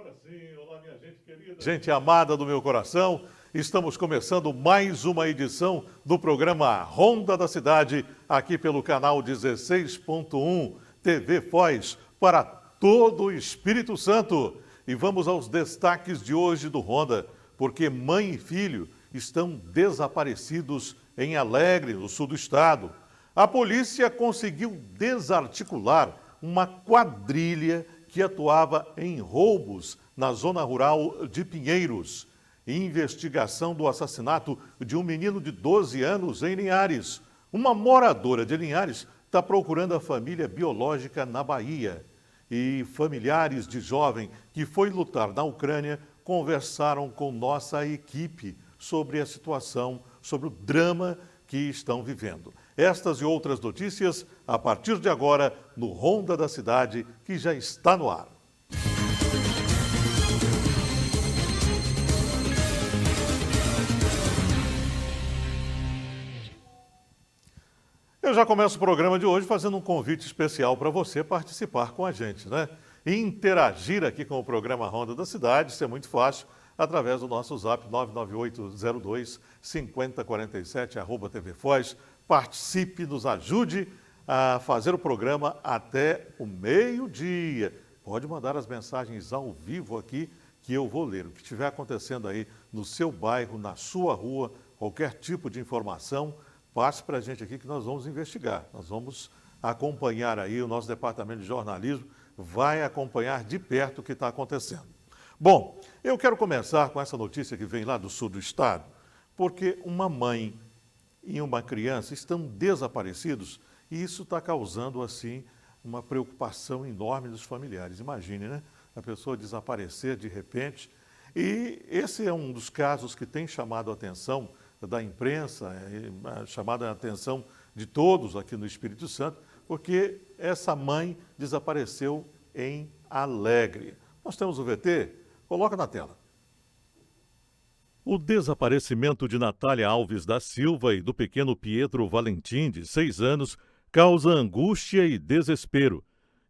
Agora sim, olá minha gente querida. Gente amada do meu coração, estamos começando mais uma edição do programa Ronda da Cidade, aqui pelo canal 16.1 TV Foz, para todo o Espírito Santo. E vamos aos destaques de hoje do Ronda, porque mãe e filho estão desaparecidos em Alegre, no sul do estado. A polícia conseguiu desarticular uma quadrilha que atuava em roubos na zona rural de Pinheiros. Investigação do assassinato de um menino de 12 anos em Linhares. Uma moradora de Linhares está procurando a família biológica na Bahia. E familiares de jovem que foi lutar na Ucrânia conversaram com nossa equipe sobre a situação, sobre o drama que estão vivendo. Estas e outras notícias a partir de agora no Ronda da Cidade, que já está no ar. Eu já começo o programa de hoje fazendo um convite especial para você participar com a gente, né? E interagir aqui com o programa Ronda da Cidade, isso é muito fácil, através do nosso zap 99802-5047, @TV Foz. Participe, nos ajude a fazer o programa até o meio-dia. Pode mandar as mensagens ao vivo aqui que eu vou ler. O que estiver acontecendo aí no seu bairro, na sua rua, qualquer tipo de informação, passe para a gente aqui que nós vamos investigar. Nós vamos acompanhar aí, o nosso departamento de jornalismo vai acompanhar de perto o que está acontecendo. Bom, eu quero começar com essa notícia que vem lá do sul do estado, porque uma mãe e uma criança estão desaparecidos e isso está causando, assim, uma preocupação enorme dos familiares. Imagine, né? A pessoa desaparecer de repente. E esse é um dos casos que tem chamado a atenção da imprensa, chamado a atenção de todos aqui no Espírito Santo, porque essa mãe desapareceu em Alegre. Nós temos o VT? Coloca na tela. O desaparecimento de Natália Alves da Silva e do pequeno Pietro Valentim, de 6 anos, causa angústia e desespero.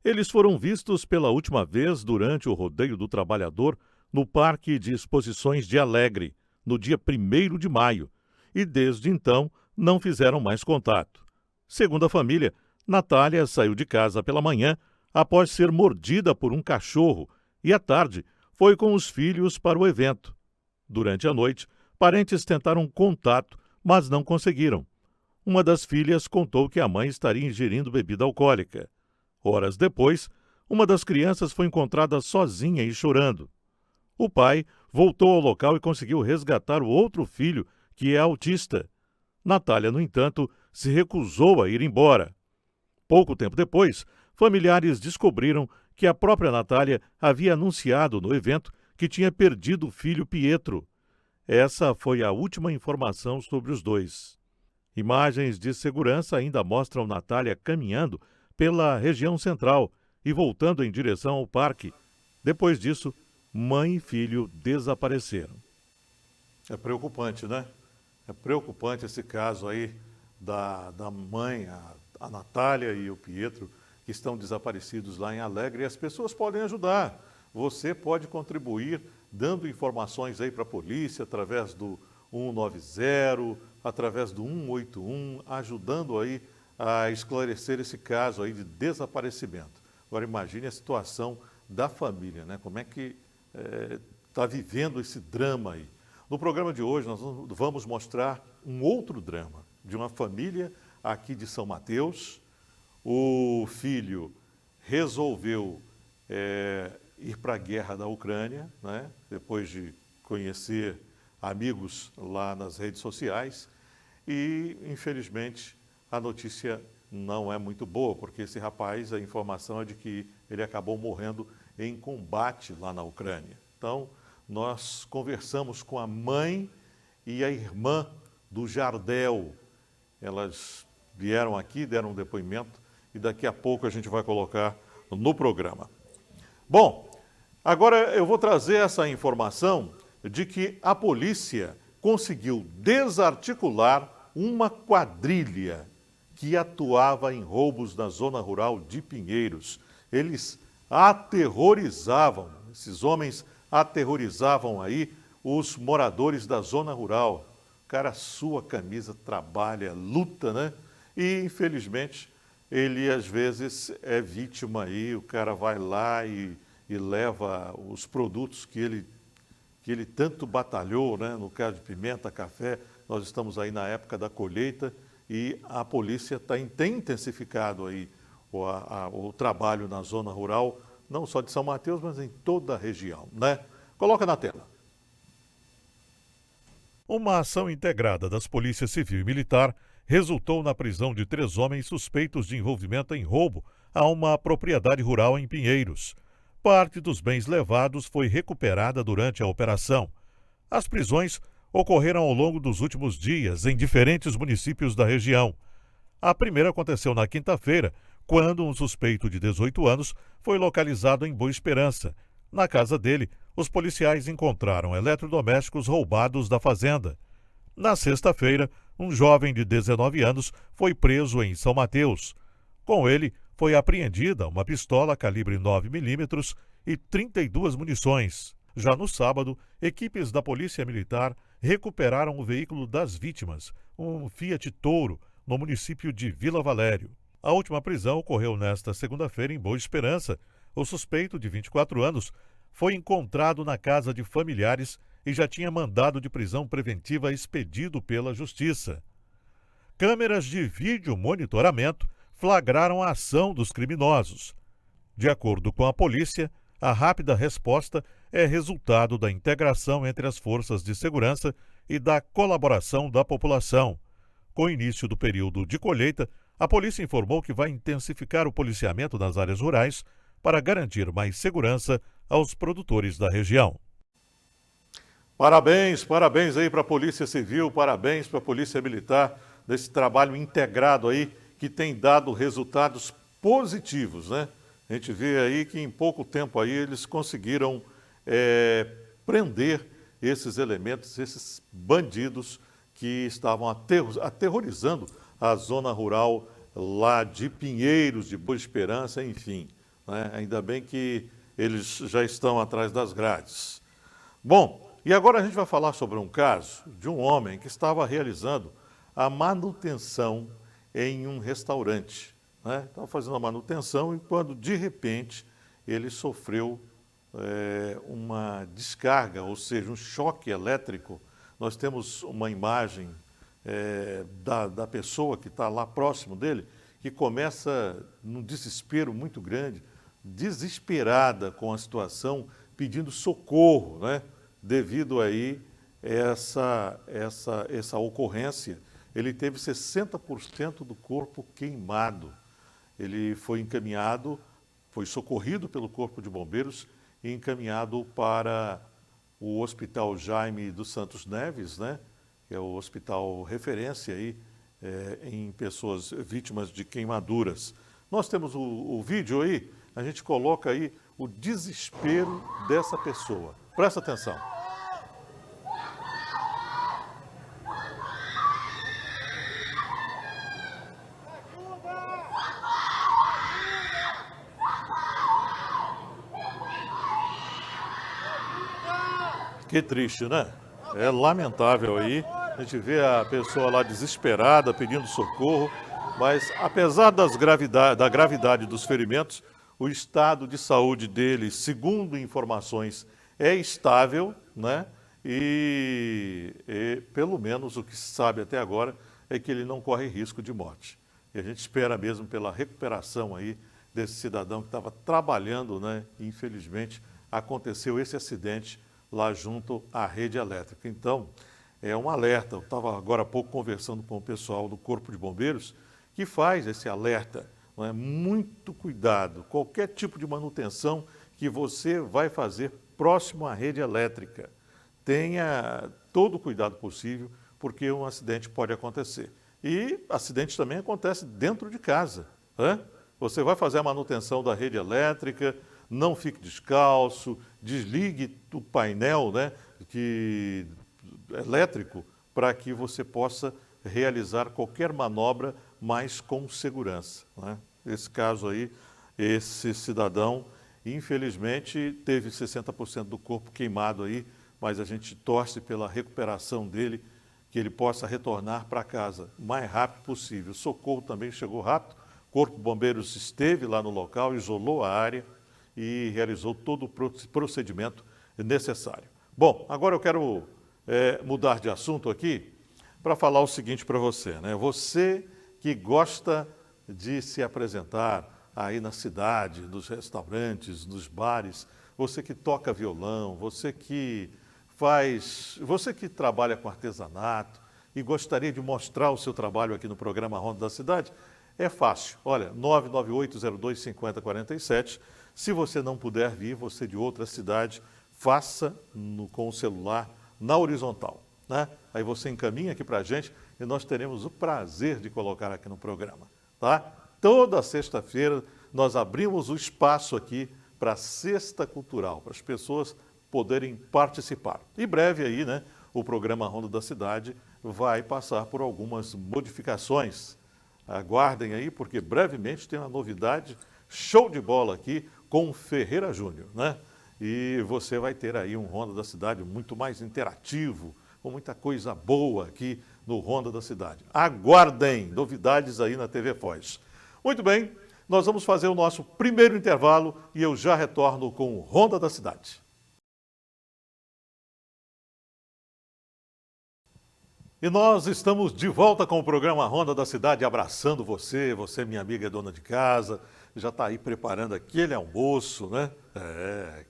Eles foram vistos pela última vez durante o Rodeio do Trabalhador no Parque de Exposições de Alegre, no dia 1º de maio, e desde então não fizeram mais contato. Segundo a família, Natália saiu de casa pela manhã após ser mordida por um cachorro e à tarde foi com os filhos para o evento. Durante a noite, parentes tentaram contato, mas não conseguiram. Uma das filhas contou que a mãe estaria ingerindo bebida alcoólica. Horas depois, uma das crianças foi encontrada sozinha e chorando. O pai voltou ao local e conseguiu resgatar o outro filho, que é autista. Natália, no entanto, se recusou a ir embora. Pouco tempo depois, familiares descobriram que a própria Natália havia anunciado no evento que tinha perdido o filho Pietro. Essa foi a última informação sobre os dois. Imagens de segurança ainda mostram Natália caminhando pela região central e voltando em direção ao parque. Depois disso, mãe e filho desapareceram. É preocupante, né? É preocupante esse caso aí da mãe, a Natália e o Pietro, que estão desaparecidos lá em Alegre, e as pessoas podem ajudar. Você pode contribuir dando informações aí para a polícia através do 190, através do 181, ajudando aí a esclarecer esse caso aí de desaparecimento. Agora imagine a situação da família, né? Como é que está vivendo esse drama aí. No programa de hoje nós vamos mostrar um outro drama de uma família aqui de São Mateus. O filho resolveu ir para a guerra da Ucrânia, né? Depois de conhecer amigos lá nas redes sociais. E, infelizmente, a notícia não é muito boa, porque esse rapaz, a informação é de que ele acabou morrendo em combate lá na Ucrânia. Então, nós conversamos com a mãe e a irmã do Jardel. Elas vieram aqui, deram um depoimento e daqui a pouco a gente vai colocar no programa. Bom, agora eu vou trazer essa informação de que a polícia conseguiu desarticular uma quadrilha que atuava em roubos na zona rural de Pinheiros. Eles aterrorizavam, Esses homens aterrorizavam aí os moradores da zona rural. O cara sua camisa, trabalha, luta, né? E, infelizmente, ele às vezes é vítima aí, o cara vai lá e leva os produtos que ele tanto batalhou, né? No caso de pimenta, café, nós estamos aí na época da colheita e a polícia tem intensificado aí o trabalho na zona rural, não só de São Mateus, mas em toda a região, né? Coloca na tela. Uma ação integrada das polícias civil e militar resultou na prisão de 3 homens suspeitos de envolvimento em roubo a uma propriedade rural em Pinheiros. Parte dos bens levados foi recuperada durante a operação. As prisões ocorreram ao longo dos últimos dias em diferentes municípios da região. A primeira aconteceu na quinta-feira, quando um suspeito de 18 anos foi localizado em Boa Esperança. Na casa dele, os policiais encontraram eletrodomésticos roubados da fazenda. Na sexta-feira, um jovem de 19 anos foi preso em São Mateus. Com ele, foi apreendida uma pistola calibre 9mm e 32 munições. Já no sábado, equipes da Polícia Militar recuperaram o veículo das vítimas, um Fiat Toro, no município de Vila Valério. A última prisão ocorreu nesta segunda-feira em Boa Esperança. O suspeito, de 24 anos, foi encontrado na casa de familiares e já tinha mandado de prisão preventiva expedido pela Justiça. Câmeras de vídeo monitoramento flagraram a ação dos criminosos. De acordo com a polícia, a rápida resposta é resultado da integração entre as forças de segurança e da colaboração da população. Com o início do período de colheita, a polícia informou que vai intensificar o policiamento nas áreas rurais para garantir mais segurança aos produtores da região. Parabéns aí para a Polícia Civil, parabéns para a Polícia Militar, desse trabalho integrado aí que tem dado resultados positivos, né? A gente vê aí que em pouco tempo aí eles conseguiram prender esses elementos, esses bandidos que estavam aterrorizando a zona rural lá de Pinheiros, de Boa Esperança, enfim, né? Ainda bem que eles já estão atrás das grades. Bom, e agora a gente vai falar sobre um caso de um homem que estava realizando a manutenção em um restaurante, né? Estava fazendo a manutenção e quando, de repente, ele sofreu uma descarga, ou seja, um choque elétrico. Nós temos uma imagem da pessoa que está lá próximo dele, que começa num desespero muito grande, desesperada com a situação, pedindo socorro, né? Devido aí essa ocorrência, ele teve 60% do corpo queimado. Ele foi encaminhado, foi socorrido pelo Corpo de Bombeiros e encaminhado para o Hospital Jaime dos Santos Neves, né? Que é o hospital referência aí em pessoas vítimas de queimaduras. Nós temos o vídeo aí, a gente coloca aí o desespero dessa pessoa. Presta atenção. Que triste, né? É lamentável aí. A gente vê a pessoa lá desesperada, pedindo socorro, mas apesar da gravidade dos ferimentos, o estado de saúde dele, segundo informações, é estável, né? E pelo menos o que se sabe até agora é que ele não corre risco de morte. E a gente espera mesmo pela recuperação aí desse cidadão que estava trabalhando, né? E infelizmente aconteceu esse acidente lá junto à rede elétrica. Então, é um alerta. Eu estava agora há pouco conversando com o pessoal do Corpo de Bombeiros que faz esse alerta. Não é? Muito cuidado. Qualquer tipo de manutenção que você vai fazer próximo à rede elétrica, tenha todo o cuidado possível, porque um acidente pode acontecer. E acidente também acontece dentro de casa, né? Você vai fazer a manutenção da rede elétrica, não fique descalço, desligue o painel, né, elétrico para que você possa realizar qualquer manobra, mas com segurança, né? Esse caso aí, esse cidadão, Infelizmente, teve 60% do corpo queimado aí, mas a gente torce pela recuperação dele, que ele possa retornar para casa o mais rápido possível. O socorro também chegou rápido, o Corpo de Bombeiros esteve lá no local, isolou a área e realizou todo o procedimento necessário. Bom, agora eu quero mudar de assunto aqui para falar o seguinte para você, né? Você que gosta de se apresentar aí na cidade, nos restaurantes, nos bares, você que toca violão, você que trabalha com artesanato e gostaria de mostrar o seu trabalho aqui no programa Ronda da Cidade, é fácil. Olha, 998025047. Se você não puder vir, você de outra cidade, faça com o celular na horizontal, né? Aí você encaminha aqui para a gente e nós teremos o prazer de colocar aqui no programa, tá? Toda sexta-feira nós abrimos o espaço aqui para a Sexta Cultural, para as pessoas poderem participar. Em breve aí, né, o programa Ronda da Cidade vai passar por algumas modificações. Aguardem aí, porque brevemente tem uma novidade show de bola aqui com o Ferreira Júnior, né? E você vai ter aí um Ronda da Cidade muito mais interativo, com muita coisa boa aqui no Ronda da Cidade. Aguardem novidades aí na TV Foz. Muito bem, nós vamos fazer o nosso primeiro intervalo e eu já retorno com o Ronda da Cidade. E nós estamos de volta com o programa Ronda da Cidade, abraçando você, minha amiga dona de casa, já está aí preparando aquele almoço, né?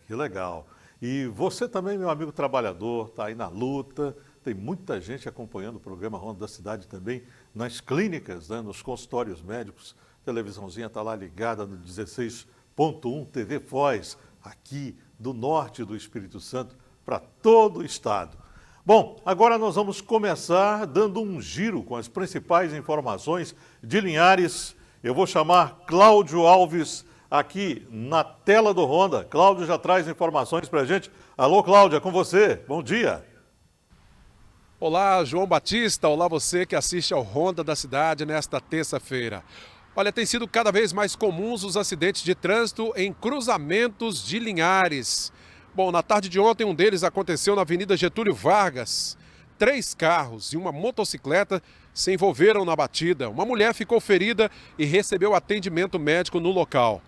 Que legal. E você também, meu amigo trabalhador, está aí na luta, tem muita gente acompanhando o programa Ronda da Cidade também nas clínicas, né? Nos consultórios médicos, a televisãozinha está lá ligada no 16.1 TV Foz, aqui do norte do Espírito Santo, para todo o estado. Bom, agora nós vamos começar dando um giro com as principais informações de Linhares. Eu vou chamar Cláudio Alves aqui na tela do Ronda. Cláudio já traz informações para a gente. Alô, Cláudia, com você. Bom dia. Olá, João Batista. Olá, você que assiste ao Ronda da Cidade nesta terça-feira. Olha, tem sido cada vez mais comuns os acidentes de trânsito em cruzamentos de Linhares. Bom, na tarde de ontem, um deles aconteceu na Avenida Getúlio Vargas. 3 carros e uma motocicleta se envolveram na batida. Uma mulher ficou ferida e recebeu atendimento médico no local.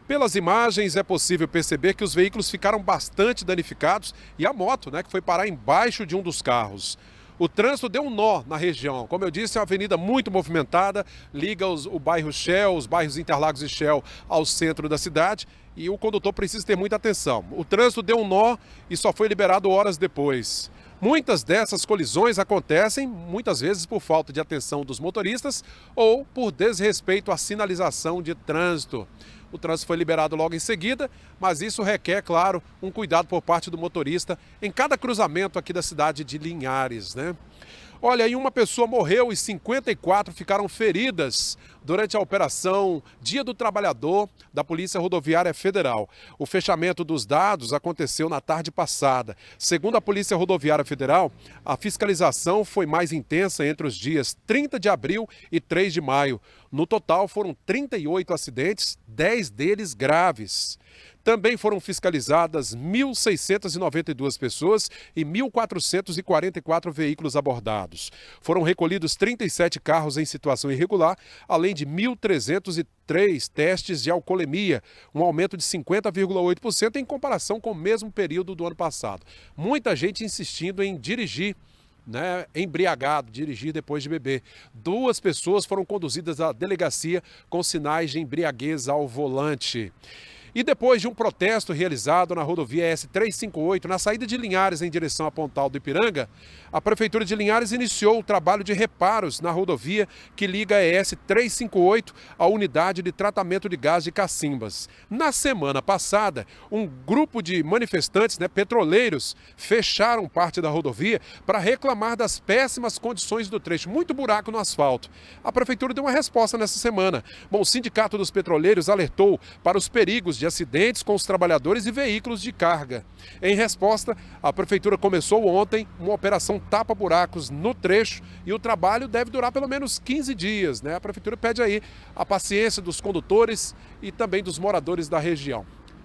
Pelas imagens, é possível perceber que os veículos ficaram bastante danificados e a moto, que foi parar embaixo de um dos carros. O trânsito deu um nó na região. Como eu disse, é uma avenida muito movimentada, liga o bairro Shell, os bairros Interlagos e Shell ao centro da cidade e o condutor precisa ter muita atenção. O trânsito deu um nó e só foi liberado horas depois. Muitas dessas colisões acontecem, muitas vezes por falta de atenção dos motoristas ou por desrespeito à sinalização de trânsito. O trânsito foi liberado logo em seguida, mas isso requer, claro, um cuidado por parte do motorista em cada cruzamento aqui da cidade de Linhares, né? Olha, aí uma pessoa morreu e 54 ficaram feridas durante a operação Dia do Trabalhador da Polícia Rodoviária Federal. O fechamento dos dados aconteceu na tarde passada. Segundo a Polícia Rodoviária Federal, a fiscalização foi mais intensa entre os dias 30 de abril e 3 de maio. No total, foram 38 acidentes, 10 deles graves. Também foram fiscalizadas 1.692 pessoas e 1.444 veículos abordados. Foram recolhidos 37 carros em situação irregular, além de 1.303 testes de alcoolemia, um aumento de 50,8% em comparação com o mesmo período do ano passado. Muita gente insistindo em dirigir, embriagado, dirigir depois de beber. 2 pessoas foram conduzidas à delegacia com sinais de embriaguez ao volante. E depois de um protesto realizado na rodovia S358, na saída de Linhares em direção a Pontal do Ipiranga, a Prefeitura de Linhares iniciou o trabalho de reparos na rodovia que liga a S358 à unidade de tratamento de gás de Cacimbas. Na semana passada, um grupo de manifestantes, petroleiros, fecharam parte da rodovia para reclamar das péssimas condições do trecho, muito buraco no asfalto. A Prefeitura deu uma resposta nessa semana. Bom, o Sindicato dos Petroleiros alertou para os perigos de acidentes com os trabalhadores e veículos de carga. Em resposta, a Prefeitura começou ontem uma operação tapa-buracos no trecho e o trabalho deve durar pelo menos 15 dias. A Prefeitura pede aí a paciência dos condutores e também dos moradores da região.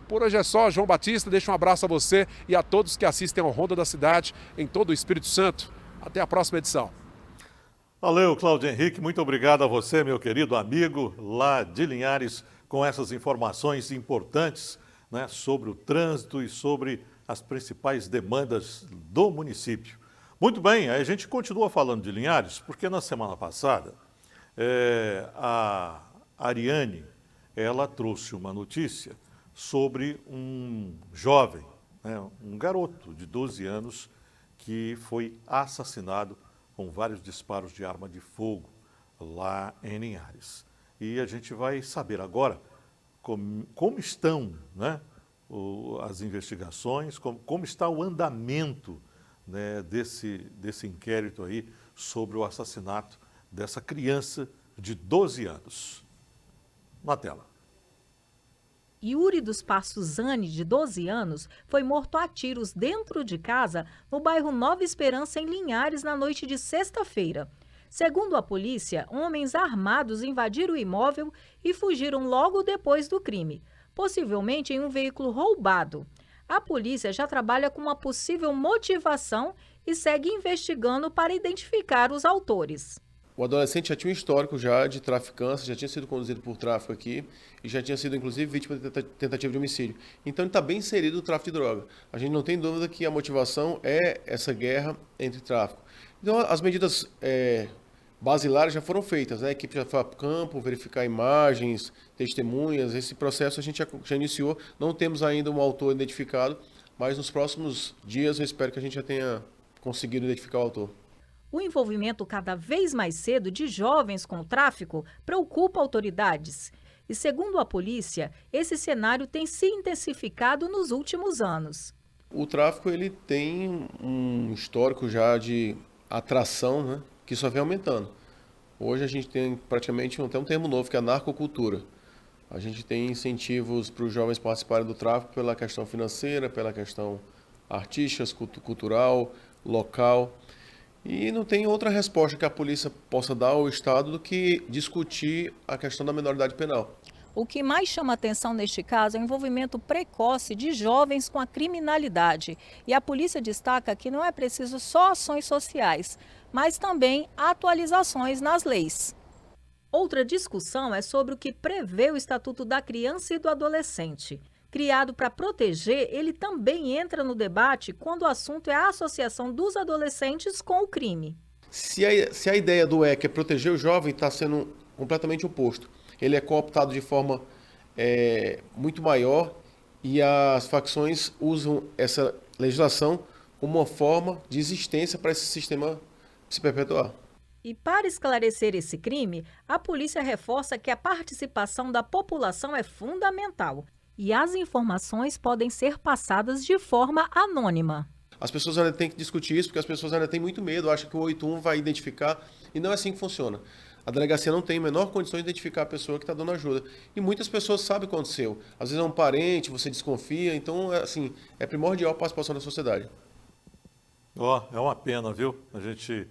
Por hoje é só, João Batista, deixa um abraço a você e a todos que assistem ao Ronda da Cidade em todo o Espírito Santo. Até a próxima edição. Valeu, Cláudio Henrique, muito obrigado a você, meu querido amigo lá de Linhares, com essas informações importantes, né, sobre o trânsito e sobre as principais demandas do município. Muito bem, a gente continua falando de Linhares, porque na semana passada a Ariane, ela trouxe uma notícia sobre um jovem, né, um garoto de 12 anos que foi assassinado com vários disparos de arma de fogo lá em Linhares. E a gente vai saber agora como estão, né, as investigações, como está o andamento, né, desse inquérito aí sobre o assassinato dessa criança de 12 anos. Na tela. Yuri dos Passos Zani, de 12 anos, foi morto a tiros dentro de casa no bairro Nova Esperança, em Linhares, na noite de sexta-feira. Segundo a polícia, homens armados invadiram o imóvel e fugiram logo depois do crime, possivelmente em um veículo roubado. A polícia já trabalha com uma possível motivação e segue investigando para identificar os autores. O adolescente já tinha um histórico já de traficância, já tinha sido conduzido por tráfico aqui e já tinha sido, inclusive, vítima de tentativa de homicídio. Então, ele está bem inserido no tráfico de droga. A gente não tem dúvida que a motivação é essa guerra entre tráfico. Então, as medidas basilares já foram feitas, né? A equipe já foi a campo, verificar imagens, testemunhas. Esse processo a gente já iniciou. Não temos ainda um autor identificado, mas nos próximos dias eu espero que a gente já tenha conseguido identificar o autor. O envolvimento cada vez mais cedo de jovens com o tráfico preocupa autoridades. E, segundo a polícia, esse cenário tem se intensificado nos últimos anos. O tráfico ele tem um histórico já de atração, né, que só vem aumentando. Hoje a gente tem praticamente até um termo novo, que é a narcocultura. A gente tem incentivos para os jovens participarem do tráfico pela questão financeira, pela questão artística, cultural, local. E não tem outra resposta que a polícia possa dar ao Estado do que discutir a questão da menoridade penal. O que mais chama atenção neste caso é o envolvimento precoce de jovens com a criminalidade. E a polícia destaca que não é preciso só ações sociais, mas também atualizações nas leis. Outra discussão é sobre o que prevê o Estatuto da Criança e do Adolescente. Criado para proteger, ele também entra no debate quando o assunto é a associação dos adolescentes com o crime. Se a ideia do ECA é proteger o jovem, está sendo completamente oposto. Ele é cooptado de forma muito maior e as facções usam essa legislação como uma forma de existência para esse sistema se perpetuar. E para esclarecer esse crime, a polícia reforça que a participação da população é fundamental. E as informações podem ser passadas de forma anônima. As pessoas ainda têm que discutir isso, porque as pessoas ainda têm muito medo, acham que o 81 vai identificar, e não é assim que funciona. A delegacia não tem a menor condição de identificar a pessoa que está dando ajuda. E muitas pessoas sabem o que aconteceu. Às vezes é um parente, você desconfia, então assim, é primordial a participação da sociedade. É uma pena, viu? A gente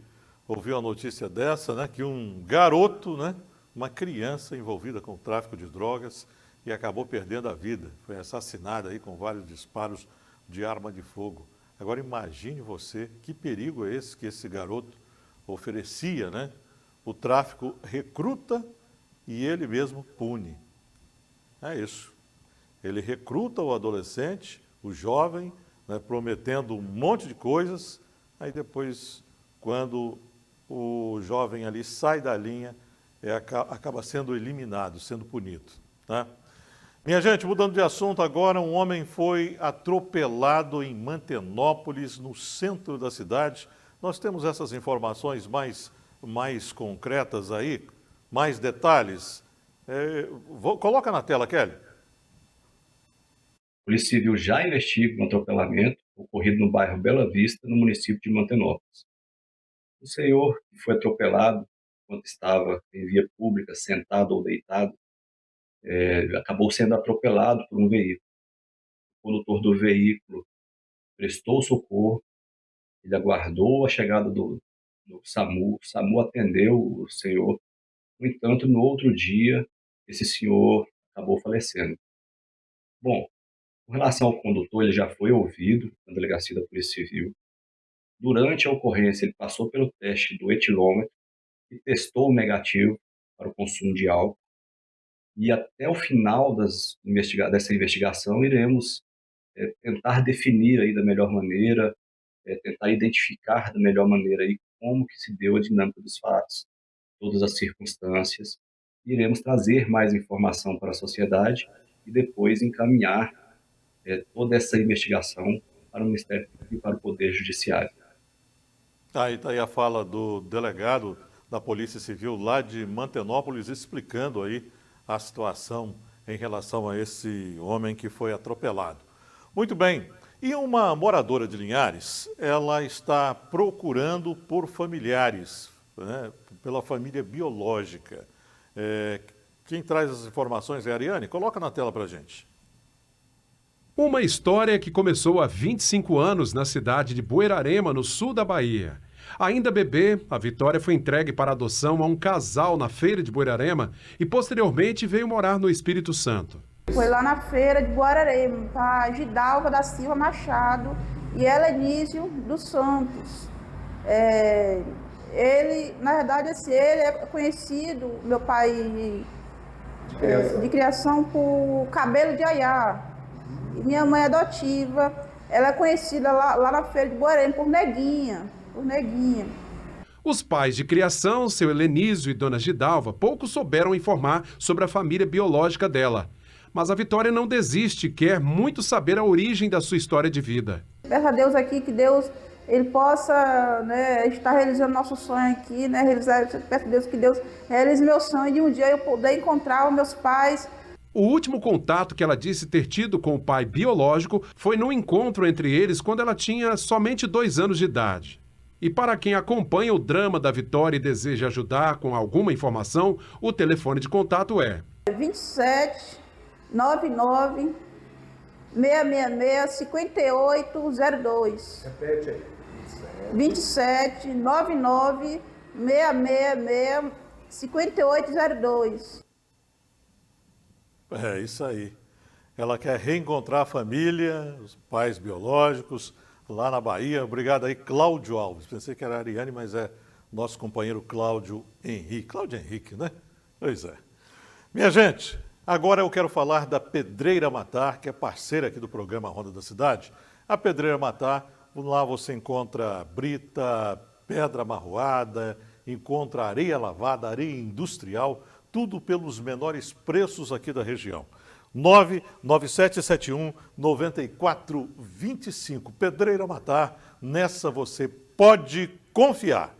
ouviu a notícia dessa, né? Que um garoto, né? Uma criança envolvida com o tráfico de drogas, e acabou perdendo a vida. Foi assassinada aí com vários disparos de arma de fogo. Agora imagine você que perigo é esse que esse garoto oferecia, né? O tráfico recruta e ele mesmo pune. É isso. Ele recruta o adolescente, o jovem, né, prometendo um monte de coisas, aí depois, quando o jovem ali sai da linha, acaba sendo eliminado, sendo punido, tá? Minha gente, mudando de assunto agora, um homem foi atropelado em Mantenópolis, no centro da cidade. Nós temos essas informações mais concretas aí, mais detalhes. Coloca na tela, Kelly. A Polícia Civil já investiga um atropelamento ocorrido no bairro Bela Vista, no município de Mantenópolis. O senhor que foi atropelado enquanto estava em via pública, sentado ou deitado, acabou sendo atropelado por um veículo. O condutor do veículo prestou socorro, ele aguardou a chegada do SAMU, o SAMU atendeu o senhor. No entanto, no outro dia, esse senhor acabou falecendo. Bom, Com relação ao condutor, ele já foi ouvido na delegacia da Polícia Civil. Durante a ocorrência, ele passou pelo teste do etilômetro e testou negativo para o consumo de álcool. E até o final dessa investigação, iremos tentar definir aí da melhor maneira, tentar identificar da melhor maneira aí como que se deu a dinâmica dos fatos, todas as circunstâncias. Iremos trazer mais informação para a sociedade e depois encaminhar toda essa investigação para o Ministério Público e para o Poder Judiciário. Tá aí a fala do delegado da Polícia Civil lá de Mantenópolis, explicando aí a situação em relação a esse homem que foi atropelado. Muito bem. E uma moradora de Linhares, ela está procurando por familiares, né, pela família biológica. Quem traz as informações é a Ariane. Coloca na tela para a gente. Uma história que começou há 25 anos na cidade de Buerarema, no sul da Bahia. Ainda bebê, a Vitória foi entregue para adoção a um casal na feira de Buerarema e posteriormente veio morar no Espírito Santo. Foi lá na feira de Buerarema, a Gidalva da Silva Machado e Helenísio dos Santos. Ele, na verdade, ele é conhecido, meu pai, de criação por Cabelo de Aiá. E minha mãe adotiva, ela é conhecida lá na feira de Buerarema por Neguinha. Os pais de criação, seu Helenísio e dona Gidalva, pouco souberam informar sobre a família biológica dela. Mas a Vitória não desiste e quer muito saber a origem da sua história de vida. Peço a Deus aqui que Deus ele possa, né, estar realizando nosso sonho aqui, né, peço a Deus que Deus realize meu sonho de um dia eu poder encontrar os meus pais. O último contato que ela disse ter tido com o pai biológico foi num encontro entre eles quando ela tinha somente 2 anos de idade. E para quem acompanha o drama da Vitória e deseja ajudar com alguma informação, o telefone de contato é 27 99 666 5802. Repete aí. 27 99 666 5802. É isso aí. Ela quer reencontrar a família, os pais biológicos, lá na Bahia. Obrigado aí, Cláudio Alves. Pensei que era a Ariane, mas é nosso companheiro Cláudio Henrique. Cláudio Henrique, né? Pois é. Minha gente, agora eu quero falar da Pedreira Matar, que é parceira aqui do programa Ronda da Cidade. A Pedreira Matar, lá você encontra brita, pedra amarroada, encontra areia lavada, areia industrial, tudo pelos menores preços aqui da região. 99771-9425. Pedreira Matar, nessa você pode confiar.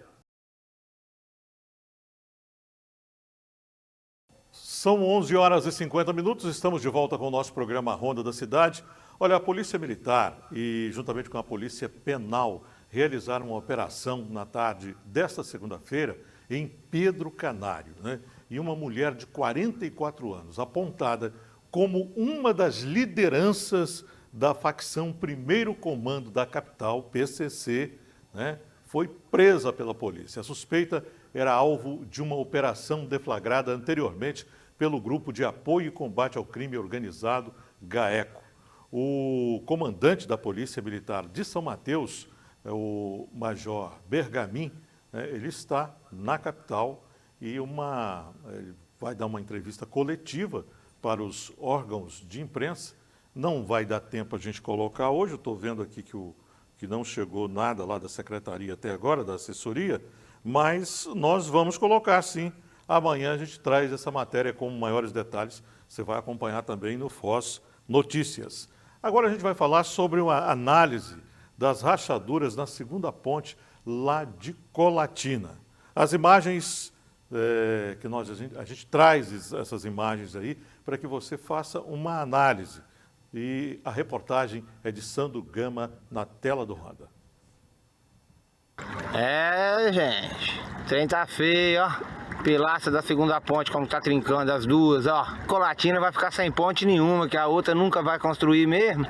São 11h50, estamos de volta com o nosso programa Ronda da Cidade. Olha, a Polícia Militar e juntamente com a Polícia Penal realizaram uma operação na tarde desta segunda-feira em Pedro Canário, né? E uma mulher de 44 anos, apontada como uma das lideranças da facção Primeiro Comando da capital, PCC, né, foi presa pela polícia. A suspeita era alvo de uma operação deflagrada anteriormente pelo Grupo de Apoio e Combate ao Crime Organizado, GAECO. O comandante da Polícia Militar de São Mateus, o Major Bergamin, né, ele está na capital e ele vai dar uma entrevista coletiva para os órgãos de imprensa. Não vai dar tempo a gente colocar hoje, eu estou vendo aqui que não chegou nada lá da secretaria até agora, da assessoria, mas nós vamos colocar sim. Amanhã a gente traz essa matéria com maiores detalhes, você vai acompanhar também no Foz Notícias. Agora a gente vai falar sobre uma análise das rachaduras na segunda ponte lá de Colatina. As imagens que a gente traz essas imagens aí para que você faça uma análise. E a reportagem é de Sandro Gama na tela do Ronda. Gente, o trem tá feio, ó. Pilastra da segunda ponte, como tá trincando as duas, ó. Colatina vai ficar sem ponte nenhuma, que a outra nunca vai construir mesmo.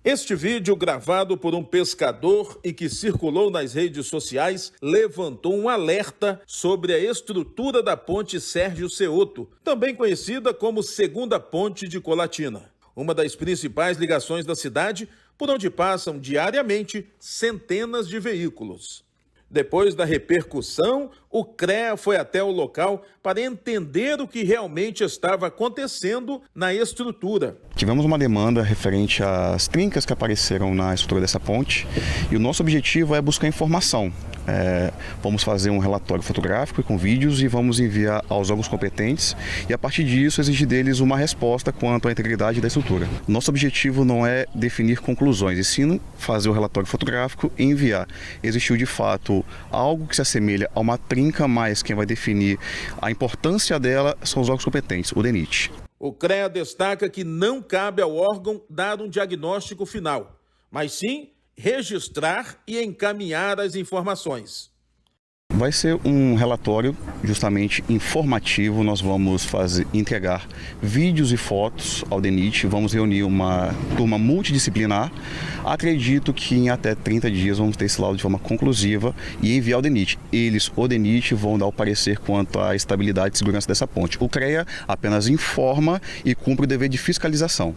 Este vídeo, gravado por um pescador e que circulou nas redes sociais, levantou um alerta sobre a estrutura da ponte Sérgio Ceotto, também conhecida como Segunda Ponte de Colatina. uma das principais ligações da cidade, por onde passam diariamente centenas de veículos. Depois da repercussão, o CREA foi até o local para entender o que realmente estava acontecendo na estrutura. Tivemos uma demanda referente às trincas que apareceram na estrutura dessa ponte e o nosso objetivo é buscar informação. Vamos fazer um relatório fotográfico com vídeos e vamos enviar aos órgãos competentes e a partir disso exigir deles uma resposta quanto à integridade da estrutura. Nosso objetivo não é definir conclusões, e sim fazer o relatório fotográfico e enviar. Existiu de fato algo que se assemelha a uma trinca, mas quem vai definir a importância dela são os órgãos competentes, o DENIT. O CREA destaca que não cabe ao órgão dar um diagnóstico final, mas sim registrar e encaminhar as informações. Vai ser um relatório justamente informativo, nós vamos entregar vídeos e fotos ao DENIT, vamos reunir uma turma multidisciplinar. Acredito que em até 30 dias vamos ter esse laudo de forma conclusiva e enviar ao DENIT. Eles, o DENIT, vão dar o parecer quanto à estabilidade e segurança dessa ponte. O CREA apenas informa e cumpre o dever de fiscalização.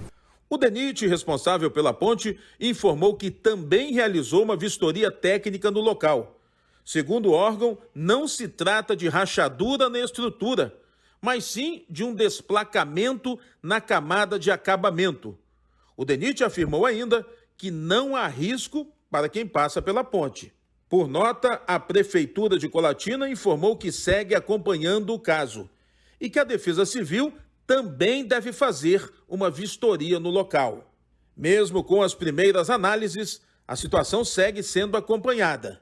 O DENIT, responsável pela ponte, informou que também realizou uma vistoria técnica no local. Segundo o órgão, não se trata de rachadura na estrutura, mas sim de um desplacamento na camada de acabamento. O DENIT afirmou ainda que não há risco para quem passa pela ponte. Por nota, a Prefeitura de Colatina informou que segue acompanhando o caso e que a Defesa Civil também deve fazer uma vistoria no local. Mesmo com as primeiras análises, a situação segue sendo acompanhada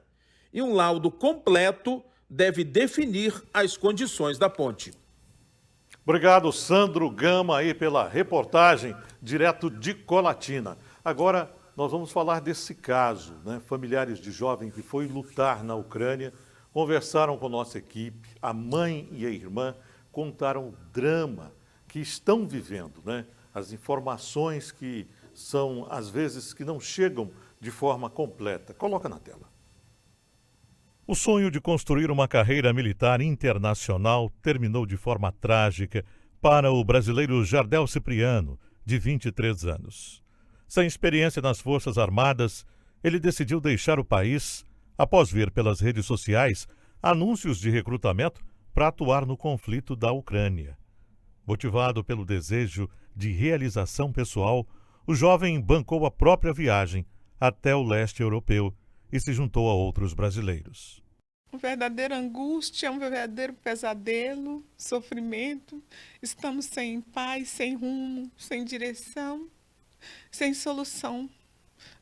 e um laudo completo deve definir as condições da ponte. Obrigado, Sandro Gama, aí pela reportagem direto de Colatina. Agora nós vamos falar desse caso, né? Familiares de jovem que foi lutar na Ucrânia conversaram com nossa equipe, a mãe e a irmã contaram o drama que estão vivendo, né? As informações que são, às vezes, que não chegam de forma completa. Coloca na tela. O sonho de construir uma carreira militar internacional terminou de forma trágica para o brasileiro Jardel Cipriano, de 23 anos. Sem experiência nas Forças Armadas, ele decidiu deixar o país após ver pelas redes sociais anúncios de recrutamento para atuar no conflito da Ucrânia. Motivado pelo desejo de realização pessoal, o jovem bancou a própria viagem até o leste europeu e se juntou a outros brasileiros. Uma verdadeira angústia, um verdadeiro pesadelo, sofrimento. Estamos sem paz, sem rumo, sem direção, sem solução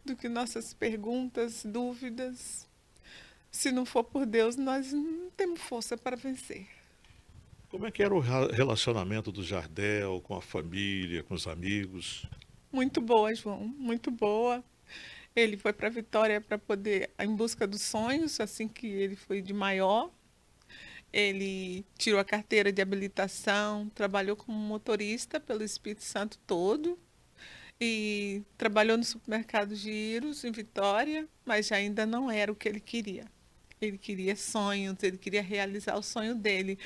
do que nossas perguntas, dúvidas. Se não for por Deus, nós não temos força para vencer. Como é que era o relacionamento do Jardel com a família, com os amigos? Muito boa, João, muito boa. Ele foi para Vitória para poder, em busca dos sonhos, assim que ele foi de maior. Ele tirou a carteira de habilitação, trabalhou como motorista pelo Espírito Santo todo e trabalhou no supermercado Giros, em Vitória, mas ainda não era o que ele queria. Ele queria sonhos, ele queria realizar o sonho dele,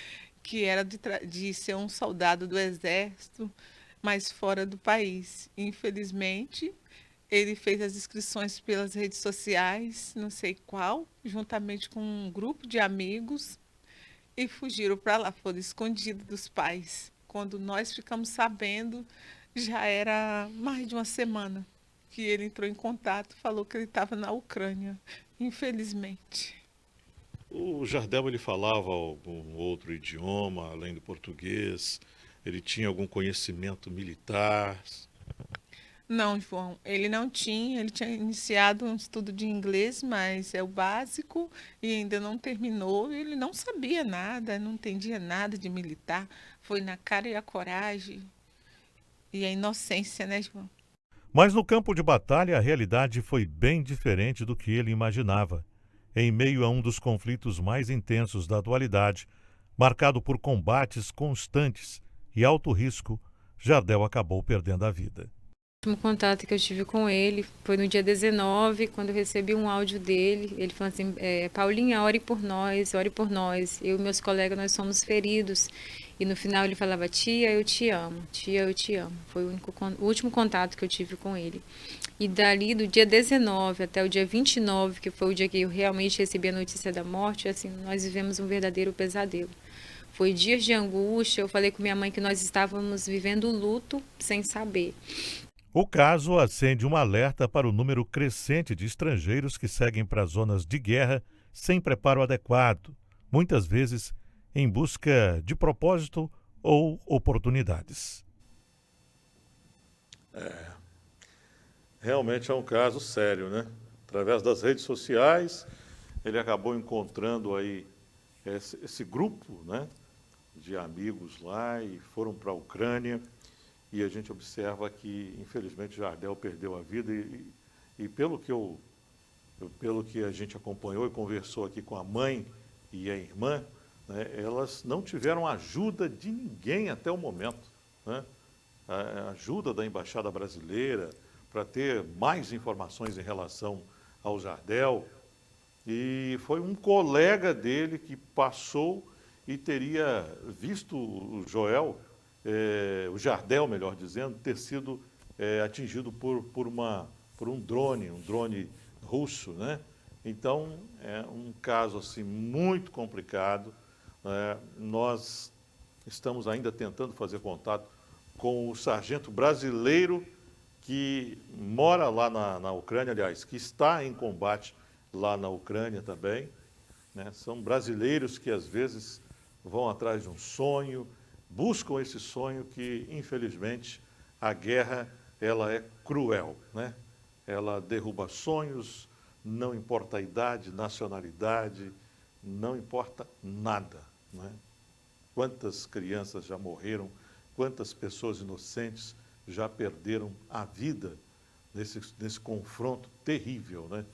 que era de ser um soldado do Exército, mas fora do país. Infelizmente, ele fez as inscrições pelas redes sociais, não sei qual, juntamente com um grupo de amigos, e fugiram para lá, foram escondidos dos pais. Quando nós ficamos sabendo, já era mais de uma semana que ele entrou em contato, falou que ele estava na Ucrânia, infelizmente. O Jardel, ele falava algum outro idioma, além do português? Ele tinha algum conhecimento militar? Não, João, ele não tinha, ele tinha iniciado um estudo de inglês, mas é o básico e ainda não terminou. Ele não sabia nada, não entendia nada de militar. Foi na cara e a coragem e a inocência, né, João? Mas no campo de batalha, a realidade foi bem diferente do que ele imaginava. Em meio a um dos conflitos mais intensos da atualidade, marcado por combates constantes e alto risco, Jardel acabou perdendo a vida. O último contato que eu tive com ele foi no dia 19, quando eu recebi um áudio dele. Ele falou assim, Paulinha, ore por nós, ore por nós. Eu e meus colegas, nós somos feridos. E no final ele falava, tia, eu te amo, tia, eu te amo. Foi o último contato que eu tive com ele. E dali, do dia 19 até o dia 29, que foi o dia que eu realmente recebi a notícia da morte, assim, nós vivemos um verdadeiro pesadelo. Foi dias de angústia, eu falei com minha mãe que nós estávamos vivendo luto sem saber. O caso acende um alerta para o número crescente de estrangeiros que seguem para zonas de guerra sem preparo adequado, muitas vezes em busca de propósito ou oportunidades. Realmente é um caso sério, né? Através das redes sociais, ele acabou encontrando aí esse grupo, né, de amigos lá e foram para a Ucrânia. E a gente observa que, infelizmente, Jardel perdeu a vida e pelo que a gente acompanhou e conversou aqui com a mãe e a irmã, né, elas não tiveram ajuda de ninguém até o momento, né? A ajuda da Embaixada Brasileira para ter mais informações em relação ao Jardel. E foi um colega dele que passou e teria visto o Joel, o Jardel, melhor dizendo, ter sido atingido por um drone russo, né? Então, é um caso assim, muito complicado. Nós estamos ainda tentando fazer contato com o sargento brasileiro que mora lá na Ucrânia, aliás, que está em combate lá na Ucrânia também, né? São brasileiros que, às vezes, vão atrás de um sonho, buscam esse sonho que, infelizmente, a guerra, ela é cruel, né? Ela derruba sonhos, não importa a idade, nacionalidade, não importa nada, né? Quantas crianças já morreram, quantas pessoas inocentes já perderam a vida nesse confronto terrível, né,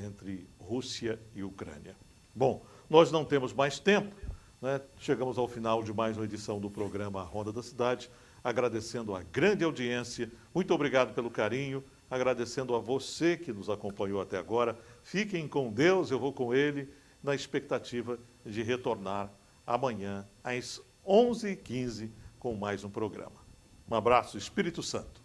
entre Rússia e Ucrânia. Bom, nós não temos mais tempo, né? Chegamos ao final de mais uma edição do programa Ronda da Cidade, agradecendo a grande audiência, muito obrigado pelo carinho, agradecendo a você que nos acompanhou até agora. Fiquem com Deus, eu vou com Ele, na expectativa de retornar amanhã às 11h15 com mais um programa. Um abraço, Espírito Santo.